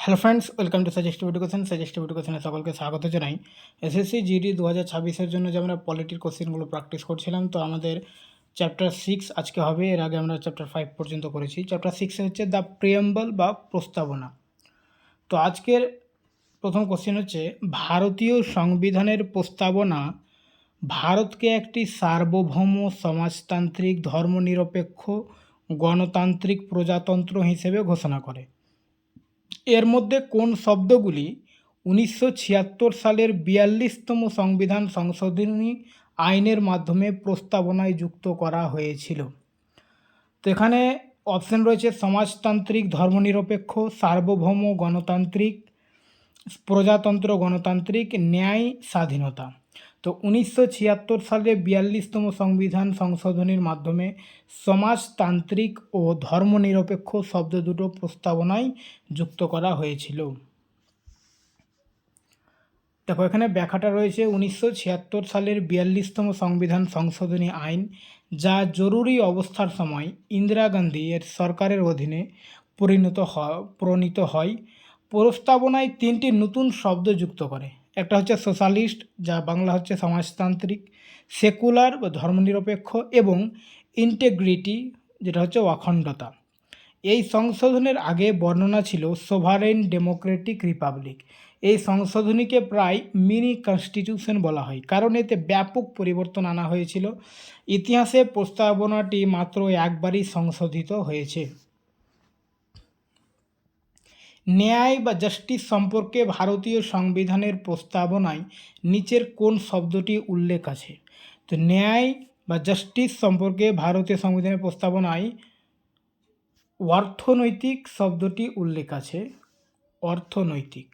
Hello friends, welcome to suggestive education. Suggestive এডুকেশনে সকলকে স্বাগত জানাই। এসএসসি জিডি 2026-এর জন্য যে আমরা পলিটির কোশ্চেনগুলো প্র্যাকটিস করছিলাম, তো আমাদের চ্যাপ্টার 6 আজকে হবে। এর আগে আমরা চ্যাপ্টার 5 পর্যন্ত করেছি। চ্যাপ্টার 6 হচ্ছে দ্য প্রিয়েম্বল বা প্রস্তাবনা। তো আজকের প্রথম কোশ্চেন হচ্ছে, ভারতীয় সংবিধানের প্রস্তাবনা ভারতকে একটি সার্বভৌম সমাজতান্ত্রিক ধর্মনিরপেক্ষ গণতান্ত্রিক প্রজাতন্ত্র হিসেবে ঘোষণা করে। এর মধ্যে কোন শব্দগুলি 1976 সালের 42তম সংবিধান সংশোধনী আইনের মাধ্যমে প্রস্তাবনায় যুক্ত করা হয়েছিল? তো এখানে অপশন রয়েছে সমাজতান্ত্রিক ধর্মনিরপেক্ষ, সার্বভৌম গণতান্ত্রিক, প্রজাতন্ত্র গণতান্ত্রিক, ন্যায়, স্বাধীনতা। তো 1976 সালে 42তম সংবিধান সংশোধনীর মাধ্যমে সমাজতান্ত্রিক ও ধর্মনিরপেক্ষ শব্দ দুটো প্রস্তাবনায় যুক্ত করা হয়েছিল। দেখো, এখানে ব্যাখ্যাটা রয়েছে 1976 সালের 42তম সংবিধান সংশোধনী আইন, যা জরুরি অবস্থার সময় ইন্দিরা গান্ধী এর সরকারের অধীনে প্রণীত হয়। প্রস্তাবনায় 3টি নতুন শব্দ যুক্ত করে। একটা হচ্ছে সোশ্যালিস্ট, যা বাংলা হচ্ছে সমাজতান্ত্রিক, সেকুলার বা ধর্মনিরপেক্ষ, এবং ইন্টেগ্রিটি, যেটা হচ্ছে অখণ্ডতা। এই সংশোধনের আগে বর্ণনা ছিল সোভারেন ডেমোক্রেটিক রিপাবলিক। এই সংশোধনীকে প্রায় মিনি কনস্টিটিউশন বলা হয়, কারণ এতে ব্যাপক পরিবর্তন আনা হয়েছিল। ইতিহাসে প্রস্তাবনাটি মাত্র একবারই সংশোধিত হয়েছে। ন্যায় বা জাস্টিস সম্পর্কে ভারতীয় সংবিধানের প্রস্তাবনায় নিচের কোন শব্দটি উল্লেখ আছে? তো ন্যায় বা জাস্টিস সম্পর্কে ভারতীয় সংবিধানের প্রস্তাবনায় অর্থনৈতিক শব্দটি উল্লেখ আছে। অর্থনৈতিক।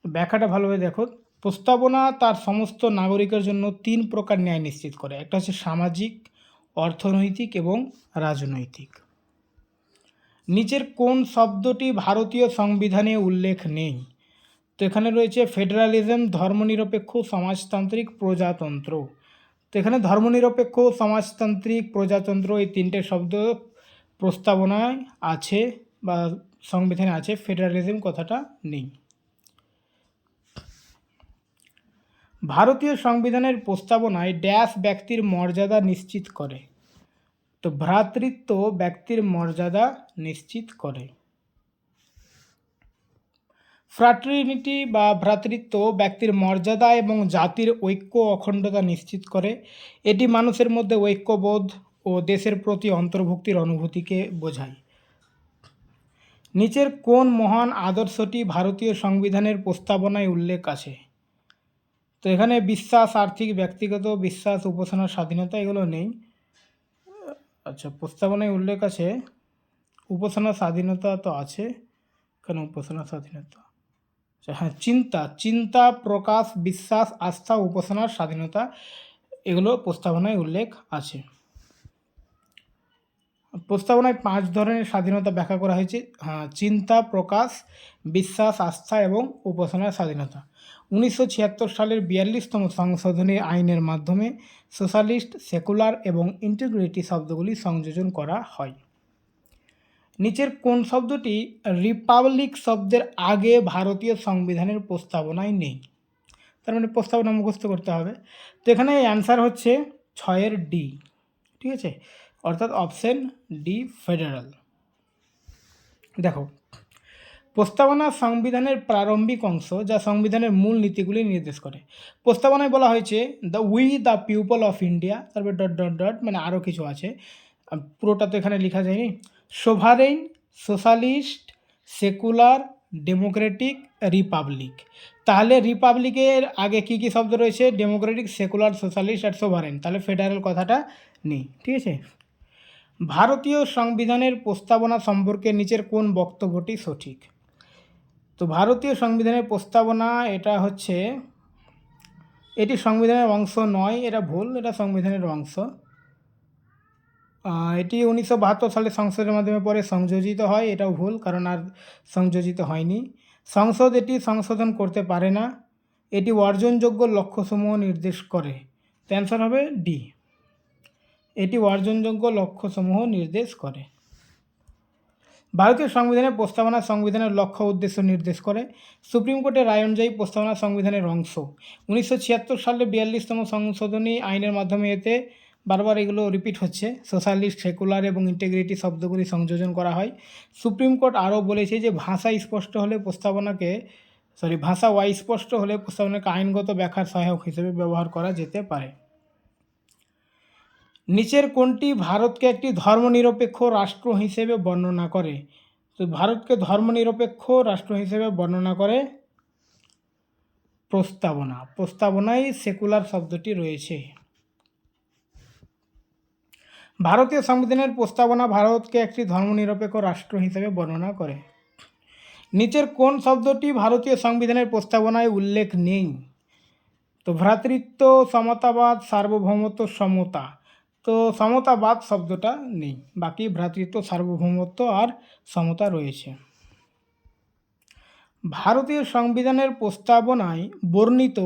ব্যাখ্যাটা ভালোভাবে দেখো। প্রস্তাবনা তার সমস্ত নাগরিকের জন্য 3 প্রকার ন্যায় নিশ্চিত করে। একটা হচ্ছে সামাজিক, অর্থনৈতিক এবং রাজনৈতিক। নিচের কোন শব্দটি ভারতীয় সংবিধানে উল্লেখ নেই? তো এখানে রয়েছে ফেডারালিজম, ধর্মনিরপেক্ষ, সমাজতান্ত্রিক, প্রজাতন্ত্র। তো এখানে ধর্মনিরপেক্ষ, সমাজতান্ত্রিক, প্রজাতন্ত্র এই 3টে শব্দ প্রস্তাবনায় আছে বা সংবিধানে আছে। ফেডারালিজম কথাটা নেই। ভারতীয় সংবিধানের প্রস্তাবনায় ড্যাশ ব্যক্তির মর্যাদা নিশ্চিত করে? তো ভ্রাতৃত্ব ব্যক্তির মর্যাদা নিশ্চিত করে। ফ্র্যাটার্নিটি বা ভ্রাতৃত্ব ব্যক্তির মর্যাদা এবং জাতির ঐক্য অখণ্ডতা নিশ্চিত করে। এটি মানুষের মধ্যে ঐক্যবোধ ও দেশের প্রতি অন্তর্ভুক্তির অনুভূতিকে বোঝায়। নিচের কোন মহান আদর্শটি ভারতীয় সংবিধানের প্রস্তাবনায় উল্লেখ আছে? তো এখানে বিশ্বাস, আর্থিক, ব্যক্তিগত বিশ্বাস, উপাসনার স্বাধীনতা এগুলো নেই। আচ্ছা, প্রস্তাবনায় উল্লেখ আছে উপাসনার স্বাধীনতা, তো আছে কেন উপাসনার স্বাধীনতা? হ্যাঁ, চিন্তা প্রকাশ, বিশ্বাস, আস্থা, উপাসনার স্বাধীনতা এগুলো প্রস্তাবনায় উল্লেখ আছে। প্রস্তাবনায় 5 ধরনের স্বাধীনতা ব্যাখ্যা করা হয়েছে। হ্যাঁ, চিন্তা প্রকাশ, বিশ্বাস, আস্থা এবং উপাসনার স্বাধীনতা। 1976 সালের 42তম সংশোধনী আইনের মাধ্যমে সোশ্যালিস্ট, সেকুলার এবং ইন্টিগ্রিটি শব্দগুলি সংযোজন করা হয়। নিচের কোন শব্দটি রিপাবলিক শব্দের আগে ভারতীয় সংবিধানের প্রস্তাবনায় নেই? তার মানে প্রস্তাবনা মুখস্থ করতে হবে। তো এখানে অ্যান্সার হচ্ছে 6-এর ডি। ঠিক আছে, অর্থাৎ অপশন ডি, ফেডারাল। দেখো, প্রস্তাবনা সংবিধানের প্রারম্ভিক অংশ, যা সংবিধানের মূল নীতিগুলি নির্দেশ করে। প্রস্তাবনায় বলা হয়েছে দ্য পিপল অফ ইন্ডিয়া, তারপরে ডট ডট ডট, মানে আরও কিছু আছে, পুরোটা তো এখানে লেখা যায়নি। Sovereign, socialist, secular, Democratic, Republic. তাহলে রিপাবলিকের আগে কি কি শব্দ রয়েছে? ডেমোক্রেটিক, সেকুলার, সোশ্যালিস্ট আর সোভারেন। তাহলে ফেডারেল কথাটা নেই। ঠিক আছে। ভারতীয় সংবিধানের প্রস্তাবনা সম্পর্কে নিচের কোন বক্তব্যটি সঠিক? তো ভারতীয় সংবিধানের প্রস্তাবনা এটি সংবিধানের অংশ নয়, এটা ভুল, এটা সংবিধানের অংশ। এটি 1972 সালে সংসদের মাধ্যমে পরে সংযোজিত হয়, এটাও ভুল, কারণ আর সংযোজিত হয়নি। সংসদ এটি সংশোধন করতে পারে না। এটি অর্জনযোগ্য লক্ষ্যসমূহ নির্দেশ করে। তো অ্যান্সার হবে ডি, এটি অর্জনযোগ্য লক্ষ্যসমূহ নির্দেশ করে। ভারতীয় সংবিধানের প্রস্তাবনা সংবিধানের লক্ষ্য উদ্দেশ্য নির্দেশ করে। সুপ্রিম কোর্টের রায় অনুযায়ী প্রস্তাবনা সংবিধানের অংশ। 1976 সালে 42তম সংশোধনী আইনের মাধ্যমে এতে বারবার এগুলো রিপিট হচ্ছে, সোশ্যালিস্ট, সেকুলার এবং ইন্টিগ্রিটি শব্দগুলি সংযোজন করা হয়। সুপ্রিম কোর্ট আরও বলেছে যে ভাষা অস্পষ্ট হলে প্রস্তাবনাকে আইনগত ব্যাখ্যার সহায়ক হিসেবে ব্যবহার করা যেতে পারে। নিচের কোনটি ভারতকে একটি ধর্মনিরপেক্ষ রাষ্ট্র হিসেবে বর্ণনা করে? তো ভারতকে ধর্মনিরপেক্ষ রাষ্ট্র হিসেবে বর্ণনা করে প্রস্তাবনায় সেকুলার শব্দটি রয়েছে। ভারতীয় সংবিধানের প্রস্তাবনা ভারতকে একটি ধর্মনিরপেক্ষ রাষ্ট্র হিসেবে বর্ণনা করে। নিচের কোন শব্দটি ভারতীয় সংবিধানের প্রস্তাবনায় উল্লেখ নেই? তো ভ্রাতৃত্ব, সমতাবাদ, সার্বভৌমত্ব, সমতা। তো সমতাবাদ শব্দটা নেই, বাকি ভ্রাতৃত্ব, সার্বভৌমত্ব আর সমতা রয়েছে। ভারতীয় সংবিধানের প্রস্তাবনায় বর্ণিত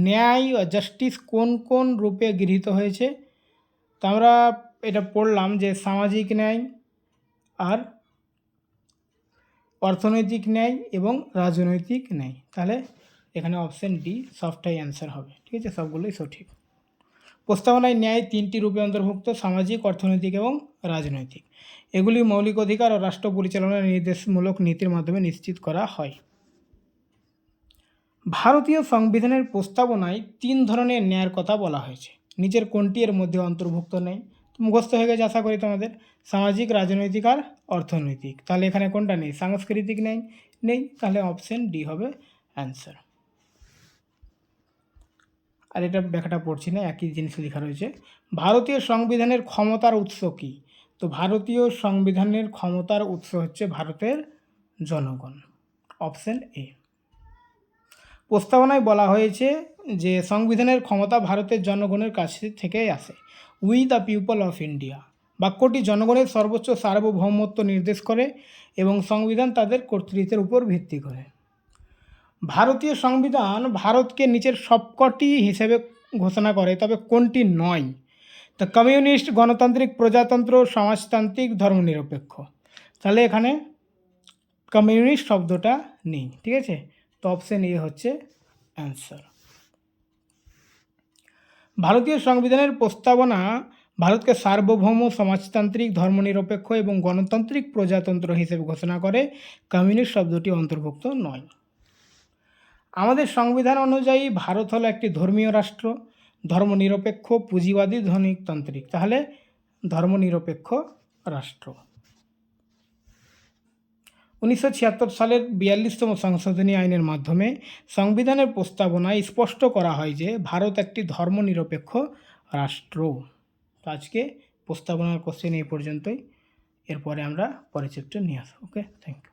ন্যায় ও জাস্টিস কোন কোন রূপে গৃহীত হয়েছে? তো আমরা এটা পড়লাম যে সামাজিক ন্যায় আর অর্থনৈতিক ন্যায় এবং রাজনৈতিক ন্যায়। তাহলে এখানে অপশন ডি সবটাই অ্যান্সার হবে। ঠিক আছে, সবগুলোই সঠিক। প্রস্তাবনায় ন্যায় 3টি রূপে অন্তর্ভুক্ত: সামাজিক, অর্থনৈতিক এবং রাজনৈতিক। এগুলি মৌলিক অধিকার ও রাষ্ট্র পরিচালনার নির্দেশমূলক নীতির মাধ্যমে নিশ্চিত করা হয়। ভারতীয় সংবিধানের প্রস্তাবনায় 3 ধরনের ন্যায়ের কথা বলা হয়েছে। নিচের কোনটি এর মধ্যে অন্তর্ভুক্ত নেই? মুখস্থ হয়ে গেছে আশা করি তোমাদের। সামাজিক, রাজনৈতিক আর অর্থনৈতিক। তাহলে এখানে কোনটা নেই? সাংস্কৃতিক নেই। তাহলে অপশন ডি হবে অ্যান্সার। আর এটা ব্যাখ্যাটা পড়ছি না, একই জিনিস লেখা রয়েছে। ভারতীয় সংবিধানের ক্ষমতার উৎস কী? তো ভারতীয় সংবিধানের ক্ষমতার উৎস হচ্ছে ভারতের জনগণ। Option A. প্রস্তাবনায় বলা হয়েছে যে সংবিধানের ক্ষমতা ভারতের জনগণের কাছ থেকেই আসে। We the people of India বাক্যটি জনগণের সর্বোচ্চ সার্বভৌমত্ব নির্দেশ করে এবং সংবিধান তাদের কর্তৃত্বের উপর ভিত্তি করে। ভারতীয় সংবিধান ভারতকে নিচের সবকটি হিসেবে ঘোষণা করে, তবে কোনটি নয়? তো কমিউনিস্ট, গণতান্ত্রিক, প্রজাতন্ত্র, সমাজতান্ত্রিক, ধর্মনিরপেক্ষ। তাহলে এখানে কমিউনিস্ট শব্দটা নেই। ঠিক আছে, তো অপশন এ হচ্ছে অ্যান্সার। ভারতীয় সংবিধানের প্রস্তাবনা ভারতকে সার্বভৌম, সমাজতান্ত্রিক, ধর্মনিরপেক্ষ এবং গণতান্ত্রিক প্রজাতন্ত্র হিসেবে ঘোষণা করে। কমিউনিস্ট শব্দটি অন্তর্ভুক্ত নয়। আমাদের সংবিধান অনুযায়ী ভারত হলো একটি ধর্মীয় রাষ্ট্র, ধর্মনিরপেক্ষ, পুঁজিবাদী, ধনিকতান্ত্রিক। তাহলে ধর্মনিরপেক্ষ রাষ্ট্র। 1976 সালের 42তম সংশোধনী আইনের মাধ্যমে সংবিধানের প্রস্তাবনায় স্পষ্ট করা হয় যে ভারত একটি ধর্মনিরপেক্ষ রাষ্ট্র। তো আজকে প্রস্তাবনার কোশ্চেন এই পর্যন্তই। এরপরে আমরা পরের চ্যাপ্টার নিয়ে আসবো। ওকে, থ্যাংক ইউ।